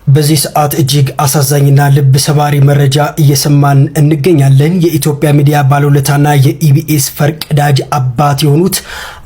በዚህ ሰዓት እጅግ አሳዛኝና ልብ ሰባሪ መረጃ እየሰማን እንገኛለን። የኢትዮጵያ ሚዲያ ባለውለታና የኢቢኤስ ፈርቀዳጅ አባት የሆኑት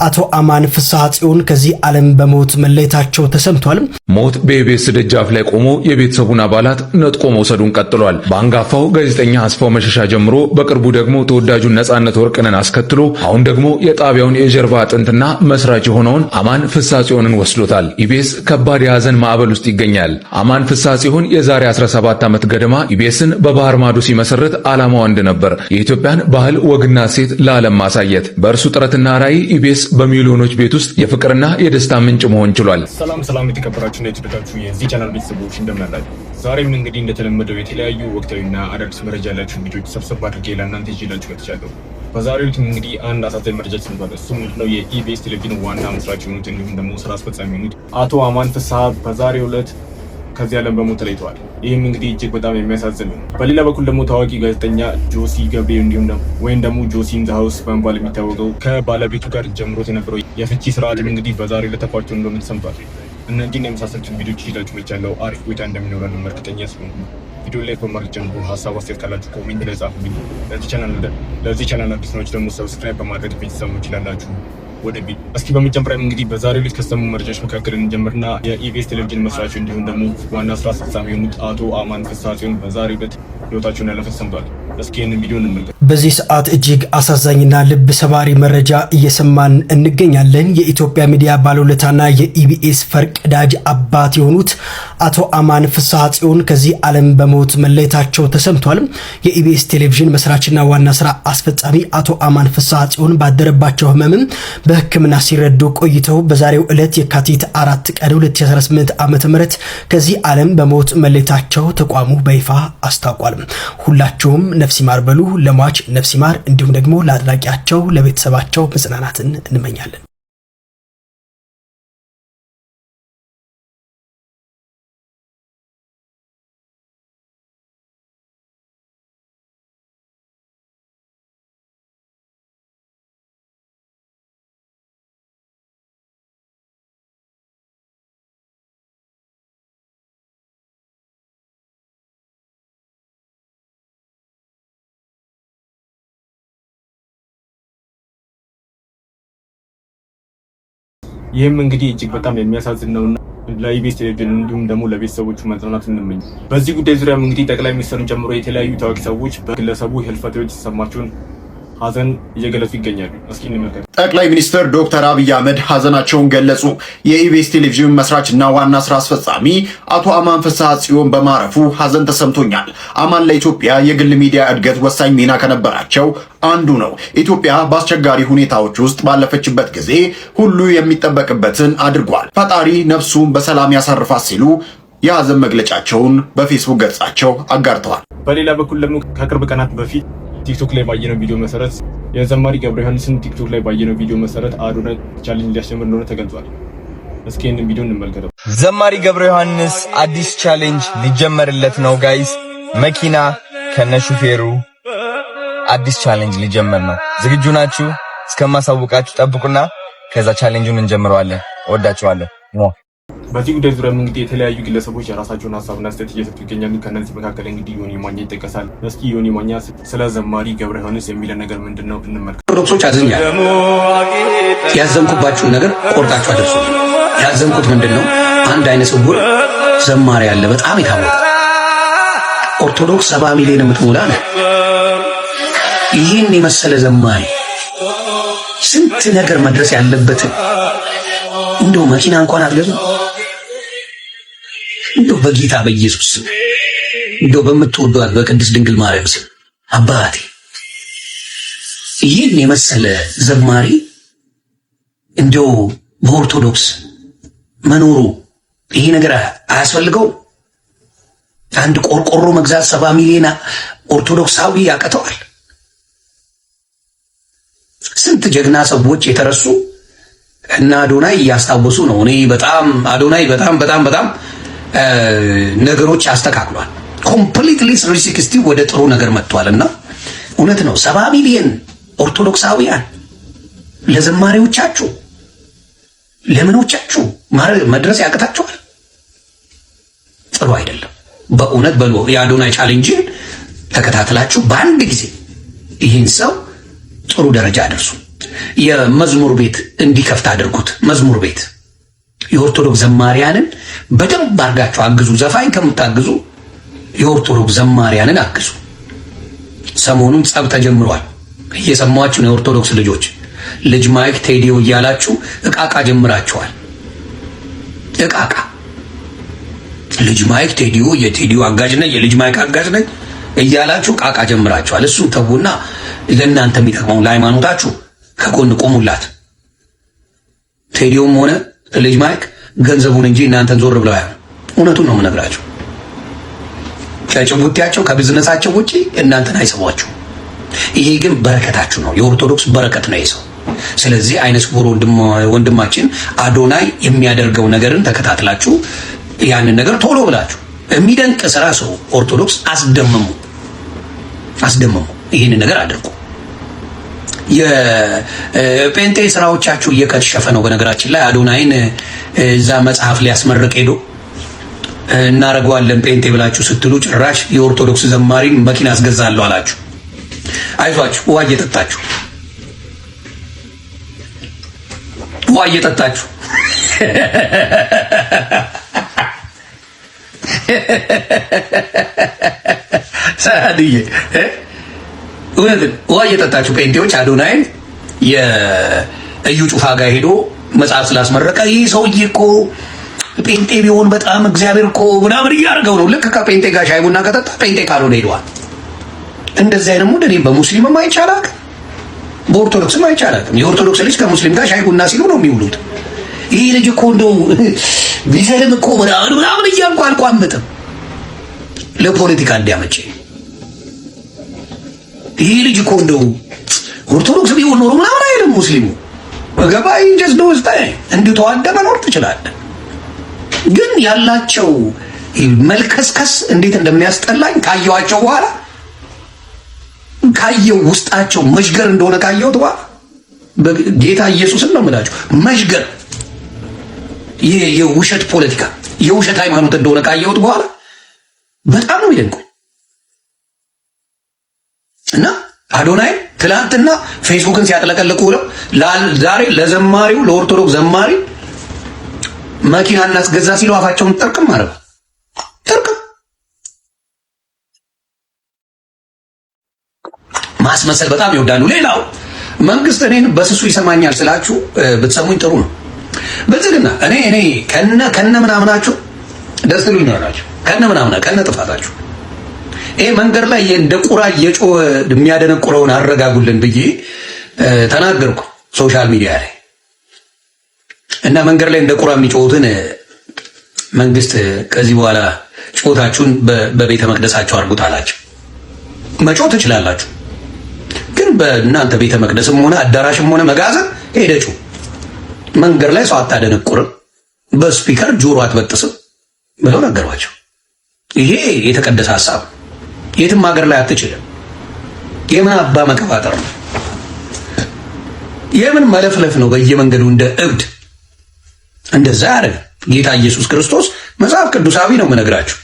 አቶ አማን ፍስሐ ጽዮን ከዚህ ዓለም በሞት መለየታቸው ተሰምቷል። ሞት በኢቢኤስ ደጃፍ ላይ ቆሞ የቤተሰቡን አባላት ነጥቆ መውሰዱን ቀጥሏል። በአንጋፋው ጋዜጠኛ አስፋው መሸሻ ጀምሮ በቅርቡ ደግሞ ተወዳጁን ነጻነት ወርቅነህን አስከትሎ አሁን ደግሞ የጣቢያውን የጀርባ አጥንትና መስራች የሆነውን አማን ፍስሐ ጽዮንን ወስዶታል። ኢቢኤስ ከባድ የሐዘን ማዕበል ውስጥ ይገኛል። አማን ፍስሐ ጽዮን የዛሬ 17 ዓመት ገደማ ኢቢኤስን በባህር ማዶ ሲመሰረት ዓላማው አንድ ነበር፣ የኢትዮጵያን ባህል ወግና ሴት ለዓለም ማሳየት። በእርሱ ጥረትና ራዕይ ኢቢኤስ በሚሊዮኖች ቤት ውስጥ የፍቅርና የደስታ ምንጭ መሆን ችሏል። ሰላም የተከበራችሁና የተወደዳችሁ የዚህ ቻናል ቤተሰቦች እንደምን አላችሁ? ዛሬም እንግዲህ እንደተለመደው የተለያዩ ወቅታዊና አዳዲስ መረጃ ያላችሁ ቪዲዮዎች ሰብሰብ አድርጌ ለእናንተ ይዤላችሁ መጥቻለሁ። በዛሬው ዕለት እንግዲህ አንድ አሳዛኝ መረጃ ሰምቷል። እሱ ምንድነው? የኢቢኤስ ቴሌቪዥን ዋና መስራች የሆኑት እንዲሁም ደግሞ ስራ አስፈጻሚ የሆኑት አቶ አማን ፍስሐ በዛሬው ዕለት ከዚህ ዓለም በሞት ተለይተዋል። ይህም እንግዲህ እጅግ በጣም የሚያሳዝን ነው። በሌላ በኩል ደግሞ ታዋቂ ጋዜጠኛ ጆሲ ገብሬ ወይም ደግሞ ጆሲ ኢን ዘ ሃውስ በመባል የሚታወቀው ከባለቤቱ ጋር ጀምሮት የነበረው የፍቺ ስርዓትም እንግዲህ በዛሬው ዕለት ተቋጭቶ እንደሆነ ተሰምቷል። እነዚህን የመሳሰሉትን ቪዲዮዎች ይዤላችሁ መጥቻለሁ። አሪፍ ቆይታ እንደሚኖረን እርግጠኛ ስለሆንኩ ቪዲዮ ላይ በማድረግ ጀምሮ ሀሳብ አስተያየት ካላችሁ ኮሜንት ላይ ጻፉልኝ። ለዚህ ቻናል አዲስ ናችሁ ደግሞ ሰብስክራይብ በማድረግ ቤተሰብ ይችላላችሁ። ወደ ቪዲዮ እስኪ በመጀመሪያም እንግዲህ በዛሬው ዕለት ከሰሙ መረጃዎች መካከል እንጀምርና የኢቢኤስ ቴሌቪዥን መስራች እንዲሁም ደግሞ ዋና ስራ አስፈጻሚ የሆኑት አቶ አማን ፍስሐ ጽዮን በዛሬው ዕለት ህይወታቸውን ያለፈ ሰምቷል። እስኪ ይህንን ቪዲዮ እንመልከት። በዚህ ሰዓት እጅግ አሳዛኝና ልብ ሰባሪ መረጃ እየሰማን እንገኛለን። የኢትዮጵያ ሚዲያ ባለውለታና የኢቢኤስ ፈርቀዳጅ አባት የሆኑት አቶ አማን ፍስሐ ጽዮን ከዚህ ዓለም በሞት መለየታቸው ተሰምቷል። የኢቢኤስ ቴሌቪዥን መስራችና ዋና ስራ አስፈጻሚ አቶ አማን ፍስሐ ጽዮን ባደረባቸው ህመምም በሕክምና ሲረዱ ቆይተው በዛሬው ዕለት የካቲት 4 ቀን 2018 ዓ.ም ከዚህ ዓለም በሞት መለየታቸው ተቋሙ በይፋ አስታውቋል። ሁላችሁም ነፍስ ይማር በሉ። ለሟች ነፍስ ይማር፣ እንዲሁም ደግሞ ለአድናቂያቸው ለቤተሰባቸው መጽናናትን እንመኛለን። ይህም እንግዲህ እጅግ በጣም የሚያሳዝን ነውና ለኢቢኤስ ቴሌቪዥን እንዲሁም ደግሞ ለቤተሰቦቹ መጽናናት እንመኝ። በዚህ ጉዳይ ዙሪያም እንግዲህ ጠቅላይ ሚኒስትሩን ጨምሮ የተለያዩ ታዋቂ ሰዎች በግለሰቡ ህልፈት የተሰማቸውን ሐዘን እየገለጹ ይገኛሉ። እስኪ እንመልከት። ጠቅላይ ሚኒስትር ዶክተር አብይ አህመድ ሐዘናቸውን ገለጹ። የኢቢኤስ ቴሌቪዥን መስራችና ዋና ስራ አስፈጻሚ አቶ አማን ፍስሐ ጽዮን በማረፉ ሐዘን ተሰምቶኛል። አማን ለኢትዮጵያ የግል ሚዲያ እድገት ወሳኝ ሚና ከነበራቸው አንዱ ነው። ኢትዮጵያ በአስቸጋሪ ሁኔታዎች ውስጥ ባለፈችበት ጊዜ ሁሉ የሚጠበቅበትን አድርጓል። ፈጣሪ ነፍሱን በሰላም ያሳርፋት ሲሉ የሐዘን መግለጫቸውን በፌስቡክ ገጻቸው አጋርተዋል። በሌላ በኩል ደግሞ ከቅርብ ቀናት በፊት ቲክቶክ ላይ ባየነው ቪዲዮ መሰረት የዘማሪ ገብረ ዮሐንስን ቲክቶክ ላይ ባየነው ቪዲዮ መሰረት አዶናይ ቻሌንጅ ሊያስጀምር እንደሆነ ተገልጿል። እስኪ ይህንን ቪዲዮ እንመልከተው። ዘማሪ ገብረ ዮሐንስ አዲስ ቻሌንጅ ሊጀመርለት ነው ጋይስ። መኪና ከነሹፌሩ አዲስ ቻሌንጅ ሊጀመር ነው። ዝግጁ ናችሁ? እስከማሳውቃችሁ ጠብቁና ከዛ ቻሌንጁን እንጀምረዋለን። እወዳችኋለሁ። በዚህ ጉዳይ ዙሪያ እንግዲህ የተለያዩ ግለሰቦች የራሳቸውን ሀሳብና አስተያየት እየሰጡ ይገኛሉ። ከነዚህ መካከል እንግዲህ ዮኒ ማኛ ይጠቀሳል። እስኪ ዮኒ ማኛ ስለ ዘማሪ ገብረ ዮሐንስ የሚለው ነገር ምንድነው እንመልከት። ኦርቶዶክሶች አዝኛለሁ። ያዘንኩባችሁን ነገር ቆርጣችሁ አድርሱ። ያዘንኩት ምንድነው? አንድ አይነ ስውር ዘማሪ ያለ በጣም የታወቀ ኦርቶዶክስ 70 ሚሊዮን የምትሞላ ነው። ይህን የመሰለ ዘማሪ ስንት ነገር መድረስ ያለበትን እንደው መኪና እንኳን አትገዙ። እንደው በጌታ በኢየሱስ እንደው በምትወዷት በቅድስት ድንግል ማርያም ስም አባቴ ይህን የመሰለ ዘማሪ እንደው በኦርቶዶክስ መኖሩ ይሄ ነገር አያስፈልገው? አንድ ቆርቆሮ መግዛት 70 ሚሊዮን ኦርቶዶክሳዊ ያቀተዋል። ስንት ጀግና ሰዎች የተረሱ እና አዶናይ እያስታወሱ ነው። እኔ በጣም አዶናይ በጣም ነገሮች አስተካክሏል። ኮምፕሊትሊ 360 ወደ ጥሩ ነገር መጥቷልና እውነት ነው። 70 ሚሊዮን ኦርቶዶክሳውያን ለዘማሪዎቻችሁ ለምኖቻችሁ መድረስ ያቅታችኋል? ጥሩ አይደለም። በእውነት በሉ የአዶናይ ቻሌንጅን ተከታትላችሁ በአንድ ጊዜ ይህን ሰው ጥሩ ደረጃ አድርሱ። የመዝሙር ቤት እንዲከፍት አድርጉት። መዝሙር ቤት የኦርቶዶክስ ዘማሪያንን በደንብ አድርጋችሁ አግዙ። ዘፋኝ ከምታግዙ የኦርቶዶክስ ዘማሪያንን አግዙ። ሰሞኑን ጸብ ተጀምሯል። እየሰማችሁ ነው። የኦርቶዶክስ ልጆች ልጅ ማይክ ቴዲዮ እያላችሁ እቃቃ ጀምራችኋል። እቃቃ ልጅ ማይክ ቴዲዮ፣ የቴዲዮ አጋዥ ነኝ፣ የልጅ ማይክ አጋዥ ነኝ እያላችሁ እቃቃ ጀምራችኋል። እሱን ተውና ለእናንተ የሚጠቅመውን ለሃይማኖታችሁ ከጎን ቆሙላት። ቴዲዮም ሆነ ልጅ ማይክ ገንዘቡን እንጂ እናንተን ዞር ብለው አያዩም። እውነቱን ነው የምነግራችሁ። ከጭቡቲያቸው ከቢዝነሳቸው ውጪ እናንተን አይሰቧችሁ። ይሄ ግን በረከታችሁ ነው። የኦርቶዶክስ በረከት ነው ይሰው። ስለዚህ አይነ ስውር ወንድማችን አዶናይ የሚያደርገው ነገርን ተከታትላችሁ ያንን ነገር ቶሎ ብላችሁ የሚደንቅ ስራ ሰው ኦርቶዶክስ አስደምሙ። ይህንን ነገር አድርጉ። የጴንጤ ስራዎቻችሁ እየከሸፈ ነው። በነገራችን ላይ አዶናይን እዛ መጽሐፍ ሊያስመርቅ ሄዶ እናረጋዋለን ጴንጤ ብላችሁ ስትሉ ጭራሽ የኦርቶዶክስ ዘማሪን መኪና አስገዛለሁ አላችሁ። አይዟችሁ፣ ውሃ እየጠጣችሁ ሳድዬ ውሃ እየጠጣችሁ ጴንጤዎች አዶናይን የእዩ ጩፋ ጋር ሄዶ መጽሐፍ ስላስመረቀ ይህ ሰውዬ እኮ ጴንጤ ቢሆን በጣም እግዚአብሔር እኮ ምናምን እያደረገው ነው። ልክ ከጴንጤ ጋር ሻይ ቡና ከጠጣ ጴንጤ ካልሆነ ሄደዋል። እንደዚህ አይነት ሙድ እኔ በሙስሊምም አይቻላል፣ በኦርቶዶክስም አይቻላል። የኦርቶዶክስ ልጅ ከሙስሊም ጋር ሻይ ቡና ሲሉ ነው የሚውሉት። ይህ ልጅ እኮ እንደው ቢሰልም እኮ ምናምን እያልኩ አልቋምጥም ለፖለቲካ እንዲያመቼ። ይህ ልጅ እኮ እንደው ኦርቶዶክስ ቢሆን ኖሮ ምናምን አይልም ሙስሊሙ በገባይ እንጀስ ነው እንዲሁ ተዋደ መኖር ትችላለህ። ግን ያላቸው መልከስከስ እንዴት እንደሚያስጠላኝ ካየዋቸው በኋላ ካየው ውስጣቸው መሽገር እንደሆነ ካየው በኋላ ጌታ ኢየሱስን ነው የምላችሁ። መሽገር ይሄ የውሸት ፖለቲካ የውሸት ሃይማኖት እንደሆነ ካየሁት በኋላ በጣም ነው የሚደንቀው። እና አዶናይ ትላንትና ፌስቡክን ሲያጥለቀልቁ ብለው ዛሬ ለዘማሪው ለኦርቶዶክስ ዘማሪ መኪና እናስገዛ ሲሉ አፋቸውን ጥርቅም ማለት ጥርቅም ማስመሰል በጣም ይወዳሉ። ሌላው መንግስት እኔን በስሱ ይሰማኛል ስላችሁ ብትሰሙኝ ጥሩ ነው። በዝግና እኔ ከነ ምናምናችሁ ደስ ትሉኛላችሁ። ከነ ጥፋታችሁ ይሄ መንገድ ላይ እንደ ቁራ እየጮኸ የሚያደነቁረውን አረጋጉልን ብዬ ተናገርኩ ሶሻል ሚዲያ ላይ። እና መንገድ ላይ እንደ ቁራ የሚጮሁትን መንግስት ከዚህ በኋላ ጮታችሁን በቤተ መቅደሳችሁ አድርጉት አላችሁ። መጮህ ትችላላችሁ፣ ግን በእናንተ ቤተ መቅደስም ሆነ አዳራሽም ሆነ መጋዘን ሄደጩ። መንገድ ላይ ሰው አታደነቁርም፣ በስፒከር ጆሮ አትበጥስም ብለው ነገሯቸው። ይሄ የተቀደሰ ሐሳብ የትም ሀገር ላይ አትችልም። የምን አባ መቀባጠር ነው? የምን መለፍለፍ ነው? በየመንገዱ እንደ እብድ እንደዛ ያደረገ ጌታ ኢየሱስ ክርስቶስ መጽሐፍ ቅዱሳዊ ነው የምነግራችሁ።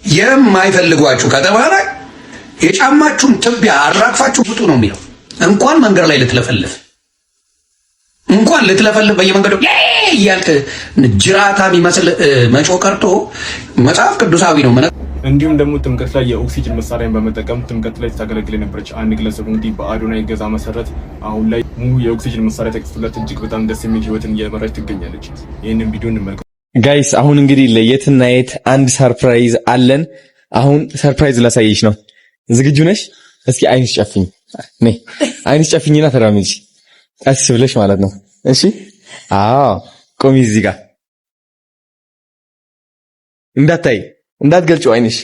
የማይፈልጓችሁ ከተባለ የጫማችሁን ትቢያ አራግፋችሁ ውጡ ነው የሚለው። እንኳን መንገድ ላይ ልትለፈልፍ በየመንገዱ እያልክ ጅራታ የሚመስል መጮ ቀርቶ መጽሐፍ ቅዱሳዊ ነው። እንዲሁም ደግሞ ጥምቀት ላይ የኦክሲጅን መሳሪያን በመጠቀም ጥምቀት ላይ ታገለግል የነበረች አንድ ግለሰብ እንግዲህ በአዶናይ ገዛ መሰረት አሁን ላይ ሙሉ የኦክሲጅን መሳሪያ ተከፍቶላት እጅግ በጣም ደስ የሚል ህይወትን እየመራች ትገኛለች። ይህንን ቪዲዮ እንመልከት ጋይስ። አሁን እንግዲህ ለየትና የት አንድ ሰርፕራይዝ አለን። አሁን ሰርፕራይዝ ላሳየሽ ነው። ዝግጁ ነሽ? እስኪ አይንሽ ጨፍኝ። ነይ አይንሽ ጨፍኝና ተራመጂ፣ ቀስ ብለሽ ማለት ነው። እሺ? አዎ ቆሚ እዚህ ጋር እንዳትገልጪው አይንሽ።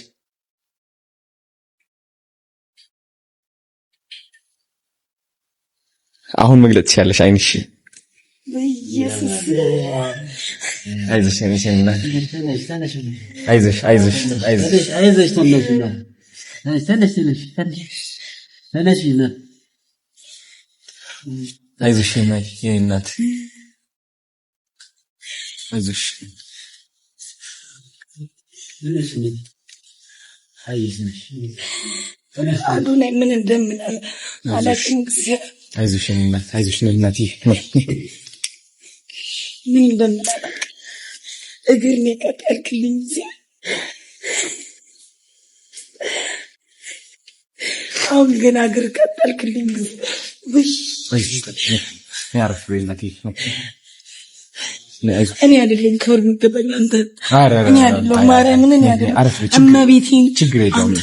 አሁን መግለጽ ትችያለሽ አይንሽ። አይዞሽ እናት አይዞሽ። አዶናይ ምን እንደምን አላውቅም። አይዞሽ እናት አይዞሽ እናቴ ምን እንደምን እግር ነው ቀጠልክልኝ አሁን ገና እግር ቀጠልክልኝ ወይ ያርፍ በእናቴ እኔ አይደለም ከወር የሚገባኝ አንተ እኔ አይደለም ማርያምን እኔ አይደለም እመቤቴን ችግር የለውም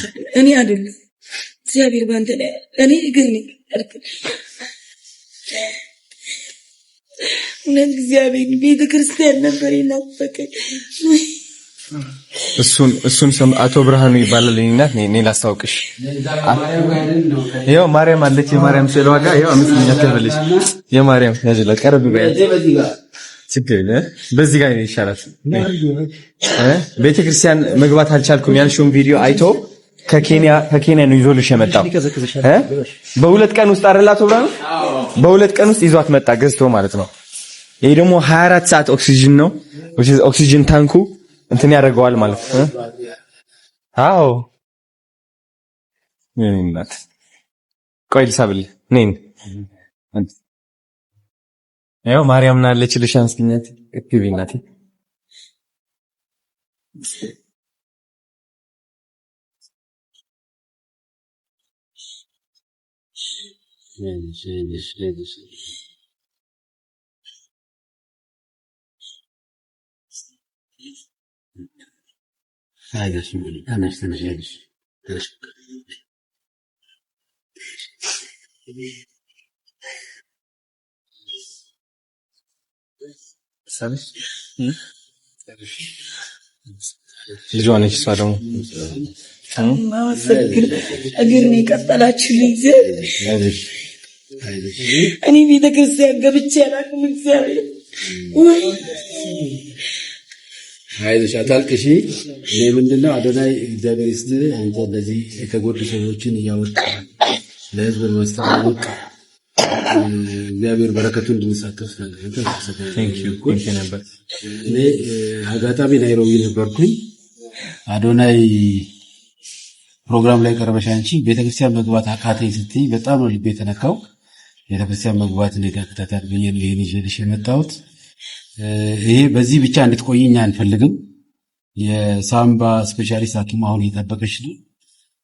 እኔ አይደለም እግዚአብሔር ባንተ ላይ እኔ እግር ነው ቀጠልክልኝ እኔ እግዚአብሔር ቤተክርስቲያን ነበር ይናፈቀኝ እሱን ሰም አቶ ብርሃኑ ይባላል እናት ነኝ ላስታውቅሽ ይኸው ማርያም አለች የማርያም ስዕል ዋጋ ይኸው አምስት ተበልሽ የማርያም ያጅላ ቀርብ በያት ችግር በዚህ ጋር ይሻላል ቤተክርስቲያን መግባት አልቻልኩም ያልሽውን ቪዲዮ አይቶ ከኬንያ ነው ይዞልሽ የመጣው በሁለት ቀን ውስጥ አይደል አቶ ብርሃኑ በሁለት ቀን ውስጥ ይዟት መጣ ገዝቶ ማለት ነው ይሄ ደግሞ 24 ሰዓት ኦክሲጅን ነው ኦክሲጅን ታንኩ እንትን ያደርገዋል ማለት ነው አዎ እናት ቆይ ልሳብል ነኝ ያው ማርያም ናለች ለሻንስኪነት እክቢ እናቴ አይደሽ አናሽ ተነሽ ሰብስ ልጅ ሆነች እሷ ደግሞ ማሰግር እግር ነው የቀጠላችሁልኝ እኔ ቤተክርስቲያን ገብቼ አላውቅም እግዚአብሔር ወይ አይዞሽ አታልቅሽ እኔ ምንድነው አዶናይ እግዚአብሔር ይስጥልህ አንተ በዚህ የተጎዱ ሰዎችን እያወጣ ለህዝብ ማስተዋወቅ እግዚአብሔር በረከቱን እንድንሳተፍ ነበር እኔ አጋጣሚ ናይሮቢ ነበርኩኝ አዶናይ ፕሮግራም ላይ ቀርበሽ አንቺ ቤተክርስቲያን መግባት አቃተኝ ስትይ በጣም ነው ልቤ የተነካው ቤተክርስቲያን መግባት እንደተከታተል በየነ ይሄን ይዤልሽ የመጣሁት ይሄ በዚህ ብቻ እንድትቆይኝ አንፈልግም የሳምባ ስፔሻሊስት ሐኪም አሁን እየጠበቀሽ ነው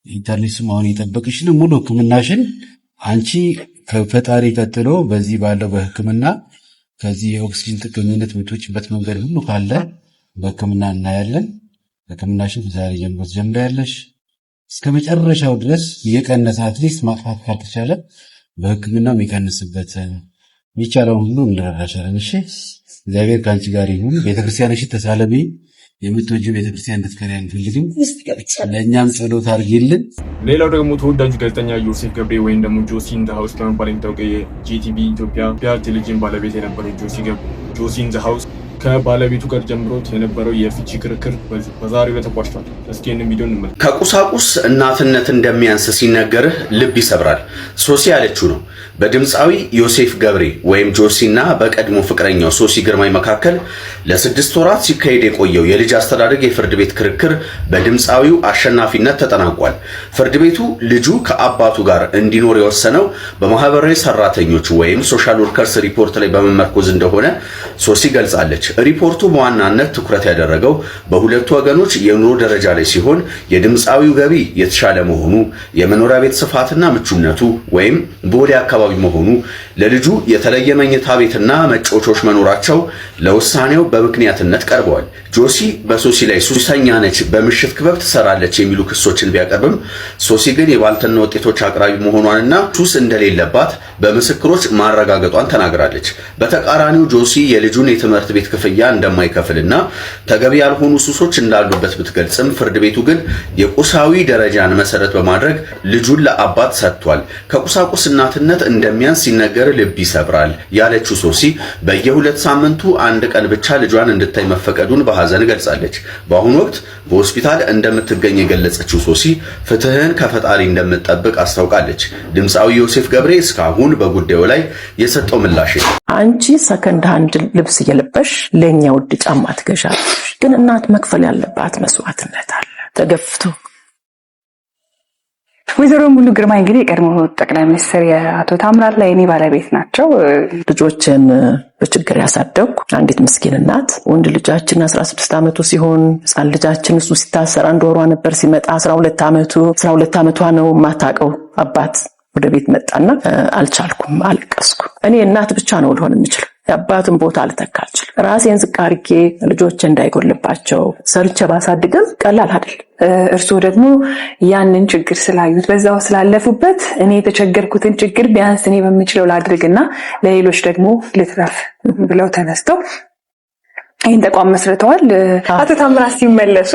ኢንተርኔትም አሁን እየጠበቀሽ ነው ሙሉ ህክምናሽን አንቺ ከፈጣሪ ቀጥሎ በዚህ ባለው በህክምና ከዚህ የኦክሲጅን ጥገኝነት ምትወጪበት መንገድ ሁሉ ካለ በህክምና እናያለን ህክምናሽን ዛሬ ጀምሮ ትጀምሪያለሽ እስከ መጨረሻው ድረስ የቀነሰ አትሊስት ማጥፋት ካልተቻለ በህክምና የሚቀንስበት የሚቻለውን ሁሉ እንረዳሻለን እሺ እግዚአብሔር ካንቺ ጋር ይሁን ቤተክርስቲያንሽ ተሳለሚ የምትወጂው ቤተክርስቲያን እንድትከሪ አንፈልግም ለኛም ጸሎት አድርጊልን ሌላው ደግሞ ተወዳጁ ጋዜጠኛ ዮሴፍ ገብሬ ወይም ደግሞ ጆሲ ኢን ዘ ሃውስ በመባል የሚታወቀው የጂቲቪ ኢትዮጵያ ቴሌቪዥን ባለቤት የነበረው ጆሲ ኢን ዘ ሃውስ ከባለቤቱ ጋር ጀምሮት የነበረው የፍቺ ክርክር በዛሬው ላይ ተቋጭቷል። እስኪ ይህንን ቪዲዮ እንመልከት። ከቁሳቁስ እናትነት እንደሚያንስ ሲነገርህ ልብ ይሰብራል። ሶሲ ያለችው ነው። በድምፃዊ ዮሴፍ ገብሬ ወይም ጆሲና በቀድሞ ፍቅረኛው ሶሲ ግርማይ መካከል ለ6 ወራት ሲካሄድ የቆየው የልጅ አስተዳደግ የፍርድ ቤት ክርክር በድምፃዊው አሸናፊነት ተጠናቋል። ፍርድ ቤቱ ልጁ ከአባቱ ጋር እንዲኖር የወሰነው በማህበራዊ ሰራተኞች ወይም ሶሻል ወርከርስ ሪፖርት ላይ በመመርኮዝ እንደሆነ ሶሲ ገልጻለች። ሪፖርቱ በዋናነት ትኩረት ያደረገው በሁለቱ ወገኖች የኑሮ ደረጃ ላይ ሲሆን የድምፃዊው ገቢ የተሻለ መሆኑ፣ የመኖሪያ ቤት ስፋትና ምቹነቱ ወይም ቦሌ አካባቢ መሆኑ፣ ለልጁ የተለየ መኝታ ቤትና መጫወቻዎች መኖራቸው ለውሳኔው በምክንያትነት ቀርበዋል። ጆሲ በሶሲ ላይ ሱሰኛ ነች፣ በምሽት ክበብ ትሰራለች የሚሉ ክሶችን ቢያቀርብም ሶሲ ግን የባልትና ውጤቶች አቅራቢ መሆኗንና ሱስ እንደሌለባት በምስክሮች ማረጋገጧን ተናግራለች። በተቃራኒው ጆሲ የልጁን የትምህርት ቤት ክፍያ እንደማይከፍልና ተገቢ ያልሆኑ ሱሶች እንዳሉበት ብትገልጽም ፍርድ ቤቱ ግን የቁሳዊ ደረጃን መሰረት በማድረግ ልጁን ለአባት ሰጥቷል። ከቁሳቁስ እናትነት እንደሚያንስ ሲነገር ልብ ይሰብራል ያለችው ሶሲ በየ2 ሳምንቱ አንድ ቀን ብቻ ልጇን እንድታይ መፈቀዱን በሐዘን ገልጻለች። በአሁኑ ወቅት በሆስፒታል እንደምትገኝ የገለጸችው ሶሲ ፍትህን ከፈጣሪ እንደምትጠብቅ አስታውቃለች። ድምፃዊ ዮሴፍ ገብሬ እስካሁን በጉዳዩ ላይ የሰጠው ምላሽ አንቺ ሰከንድ ሃንድ ልብስ እየለበሽ ለኛ ውድ ጫማ ትገዣለሽ። ግን እናት መክፈል ያለባት መስዋዕትነት አለ ተገፍቶ። ወይዘሮ ሙሉ ግርማ እንግዲህ የቀድሞ ጠቅላይ ሚኒስትር የአቶ ታምራት ላይኔ ባለቤት ናቸው። ልጆችን በችግር ያሳደጉ አንዲት ምስኪን እናት ወንድ ልጃችን 16 ዓመቱ ሲሆን ህፃን ልጃችን እሱ ሲታሰር 1 ወሯ ነበር ሲመጣ 12 ዓመቷ ነው ማታቀው አባት ወደ ቤት መጣና አልቻልኩም አለቀስኩ። እኔ እናት ብቻ ነው ልሆን የምችለው የአባትን ቦታ ልተካልችል ራሴን ዝቅ አድርጌ ልጆቼ እንዳይጎልባቸው ሰርቼ ባሳድግም ቀላል አይደል። እርስዎ ደግሞ ያንን ችግር ስላዩት በዛው ስላለፉበት እኔ የተቸገርኩትን ችግር ቢያንስ እኔ በምችለው ላድርግና ለሌሎች ደግሞ ልትረፍ ብለው ተነስተው ይህን ተቋም መስርተዋል። አቶ ታምራት ሲመለሱ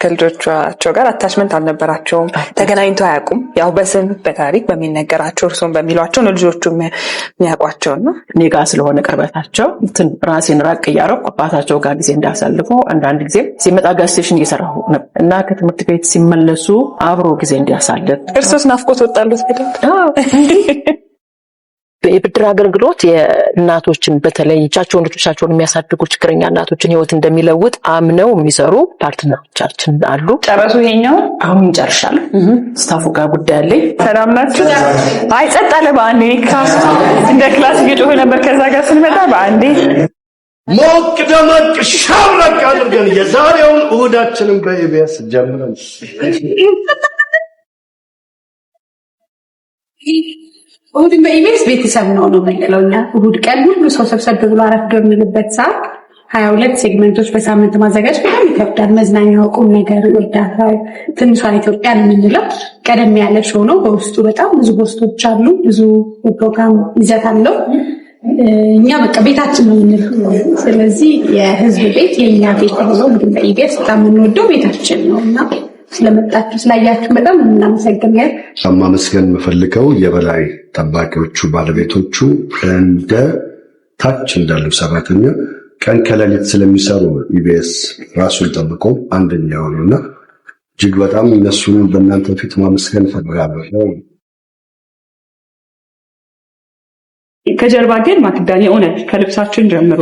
ከልጆቻቸው ጋር አታችመንት አልነበራቸውም፣ ተገናኝተው አያውቁም። ያው በስም በታሪክ በሚነገራቸው እርሶም በሚሏቸው ነው ልጆቹ የሚያውቋቸውና እኔ ጋር ስለሆነ ቅርበታቸው ራሴን ራቅ እያረኩ አባታቸው ጋር ጊዜ እንዳሳልፉ አንዳንድ ጊዜ ሲመጣ ጋዝ ስቴሽን እየሰራሁ ነበር እና ከትምህርት ቤት ሲመለሱ አብሮ ጊዜ እንዲያሳልፍ። እርሶስ ናፍቆት ወጣሉት አይደል? የብድር አገልግሎት የእናቶችን በተለይ ልጆቻቸውን የሚያሳድጉ ችግረኛ እናቶችን ህይወት እንደሚለውጥ አምነው የሚሰሩ ፓርትነሮቻችን አሉ። ጨረሱ? ይሄኛው አሁን ጨርሻለሁ። ስታፉ ጋር ጉዳይ አለኝ። ሰላም ናችሁ? አይ ጸጥ አለ በአንዴ እንደ ክላስ እየጮኸ ነበር። ከዛ ጋር ስንመጣ በአንዴ ሞቅ ደመቅ ሻብረቅ አድርገን የዛሬውን እሁዳችንን በኢቢኤስ ጀምረን እሁድን በኢቢኤስ ቤተሰብ ነው የምንለው እኛ። እሁድ ቀን ሁሉ ሰው ሰብሰብ ብሎ አረፍዶ የሚልበት ሰዓት 22 ሴግመንቶች በሳምንት ማዘጋጀት በጣም ይከብዳል። መዝናኛው፣ ቁም ነገር፣ እርዳታው ትንሿን ኢትዮጵያ ነው የምንለው ቀደም ያለ ሾው ነው። በውስጡ በጣም ብዙ ፖስቶች አሉ፣ ብዙ የፕሮግራም ይዘት አለው። እኛ በቃ ቤታችን ነው የምንለው። ስለዚህ የህዝብ ቤት የኛ ቤት ነው። እንግዲህ በኢቢኤስ በጣም የምንወደው ቤታችን ነውና ስለመጣችሁ ስላያችሁ በጣም እናመሰግናለን። ማመስገን የምፈልገው የበላይ ጠባቂዎቹ ባለቤቶቹ እንደ ታች እንዳሉ ሰራተኛ ቀን ከሌሊት ስለሚሰሩ ኢቢኤስ ራሱን ጠብቆ አንደኛ ሆነና እጅግ በጣም እነሱን በእናንተ ፊት ማመስገን እፈልጋለሁ። ከጀርባ ግን ማክዳን የእውነት ከልብሳችን ጀምሮ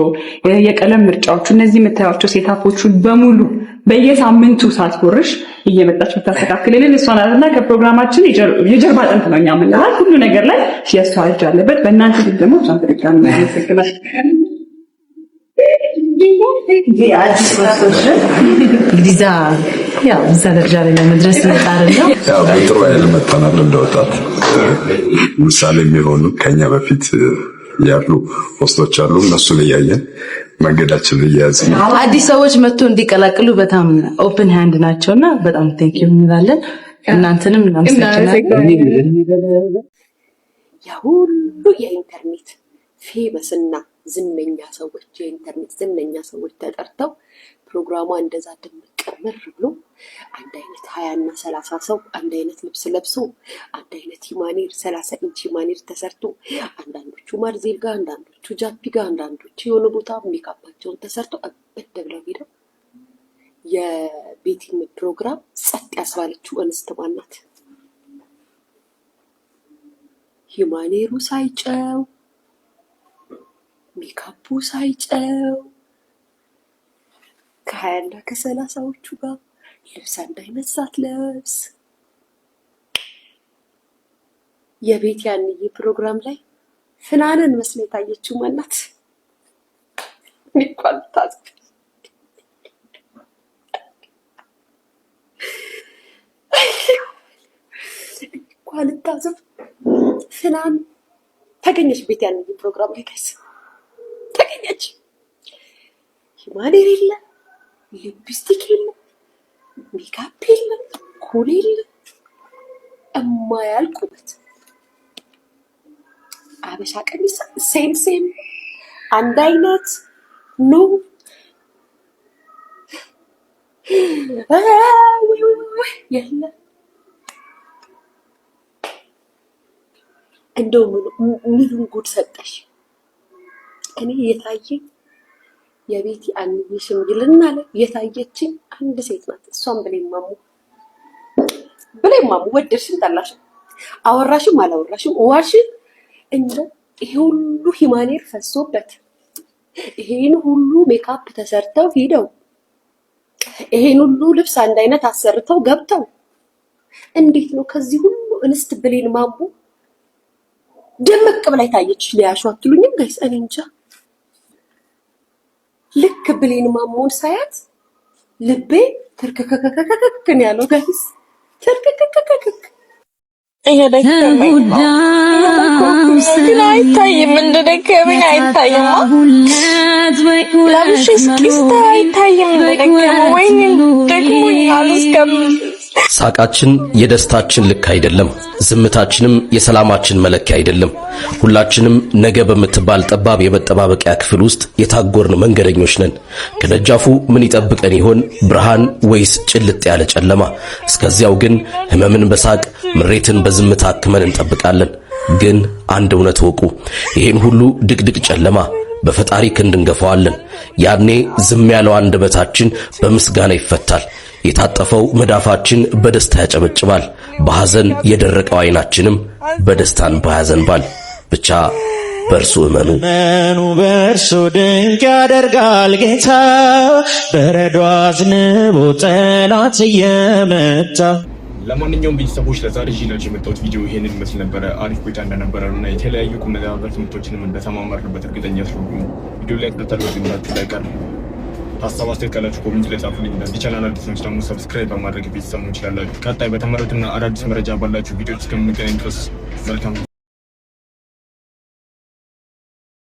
የቀለም ምርጫዎቹ እነዚህ የምታዩቸው ሴታፖቹን በሙሉ በየሳምንቱ ሳትቆርሽ እየመጣች ብታስተካክልልን እሷ ናትና ከፕሮግራማችን የጀርባ አጥንት ነው እኛ የምንላት። ሁሉ ነገር ላይ የእሷ እጅ አለበት። በእናንተ ግን ደግሞ እሷን ተደጋሚ ያመሰግናል። እንግዲህ እዛ ደረጃ ላይ ለመድረስ እየጣርን ነው። በጥሩ ኃይል መጥተናል። እንደወጣት ምሳሌ የሚሆኑ ከኛ በፊት ያሉ ፖስቶች አሉ። እነሱን እያየን መንገዳችን እያያዝን አዲስ ሰዎች መጥቶ እንዲቀላቅሉ በጣም ኦፕን ሃንድ ናቸውና በጣም ቴንኪው እንላለን። እናንተንም እናመሰግናለን። ያ ሁሉ የኢንተርኔት ፌመስና ዝነኛ ሰዎች ተጠርተው ፕሮግራሟ እንደዛ ድምቅ ምር ብሎ አንድ አይነት 20 እና 30 ሰው አንድ አይነት ልብስ ለብሶ አንድ አይነት ሂማኔር 30 ኢንች ሂማኔር ተሰርቶ አንዳንዶቹ ማርዜል ጋር አንዳንዶቹ ጃፒ ጋር አንዳንዶቹ የሆነ ቦታ ሜካፓቸውን ተሰርቶ አበደ ብለው ሄደው የቤቲንግ ፕሮግራም ጸጥ ያስባለችው እንስት ማናት? ሂማኔሩ ሳይጨው ሜካፑ ሳይጨው ከ20 እና ከ30ዎቹ ጋር ልብስ አንድ አይነት ሳትለብስ የቤት ያንዬ ፕሮግራም ላይ ፍናንን መስለ የታየችው ማናት? ኳልታዘብ ፍናን ተገኘች ቤት ያንዬ ፕሮግራም ላይ ጋይስ ተገኘች። ሂማኔር የለ፣ ሊፕስቲክ የለ፣ ሜካፕ የለ፣ ኩል የለ፣ እማያልቁበት አበሻ ቀሚስ ሴም አንድ አይነት ኖ የለ። እንደው ምኑን ጉድ ሰጠሽ? እኔ የታየኝ የቤቲ አንዬ ሽምግልና ላይ የታየችኝ አንድ ሴት ናት። እሷም ብሌን ማሙ ወደድሽም ጠላሽም አወራሽም አላወራሽም ዋልሽም እንደ ይሄ ሁሉ ሂማኔር ፈሶበት ይሄን ሁሉ ሜካፕ ተሰርተው ሄደው ይሄን ሁሉ ልብስ አንድ አይነት አሰርተው ገብተው እንዴት ነው ከዚህ ሁሉ እንስት ብሌን ማሙ ደመቅ ብላ ታየች ሊያሹ አትሉኝም ጋይስ? እኔ እንጃ። ልክ ብሌን ማሙን ሳያት ልቤ ተርከከከከከከን ያለው ጋይስ ተርከከከከከ ግን አይታይም፣ እንደደከመኝ አይታይም። ለብሽ እስኪስታ አይታይም እንደደከመ ወይ ደግሞ ያሉስከም ሳቃችን የደስታችን ልክ አይደለም፣ ዝምታችንም የሰላማችን መለኪያ አይደለም። ሁላችንም ነገ በምትባል ጠባብ የመጠባበቂያ ክፍል ውስጥ የታጎርን መንገደኞች ነን። ከደጃፉ ምን ይጠብቀን ይሆን? ብርሃን ወይስ ጭልጥ ያለ ጨለማ? እስከዚያው ግን ህመምን በሳቅ ምሬትን በዝምታ አክመን እንጠብቃለን። ግን አንድ እውነት ወቁ፣ ይሄን ሁሉ ድቅድቅ ጨለማ በፈጣሪ ክንድ እንገፋዋለን። ያኔ ዝም ያለው አንደበታችን በምስጋና ይፈታል። የታጠፈው መዳፋችን በደስታ ያጨበጭባል። በሐዘን የደረቀው አይናችንም በደስታን ባያዘንባል። ብቻ በእርሱ እመኑ። በእርሱ ድንቅ ያደርጋል ጌታ፣ በረዶ አዝንቦ ጠላት እየመታ። ለማንኛውም ቤተሰቦች ለዛሬ ይዤላችሁ የመጣሁት ቪዲዮ ይሄንን ይመስል ነበረ። አሪፍ ቆይታ እንደነበረ እና የተለያዩ ቁም ነገር ትምህርቶችንም እንደተማማርንበት እርግጠኛ ስለሆንኩ ቪዲዮ ላይ ከተደረገላችሁ ላይ ቀር ሀሳብ አስተያየት ካላችሁ ኮሜንት ላይ ጻፉልኝ። ለዚህ ቻናል አዲስ ናችሁ ደግሞ ሰብስክራይብ በማድረግ ቤተሰብ መሆን ትችላላችሁ። ቀጣይ በተመረጡና አዳዲስ መረጃ ባላችሁ ቪዲዮዎች እስከምንገናኝ ድረስ መልካም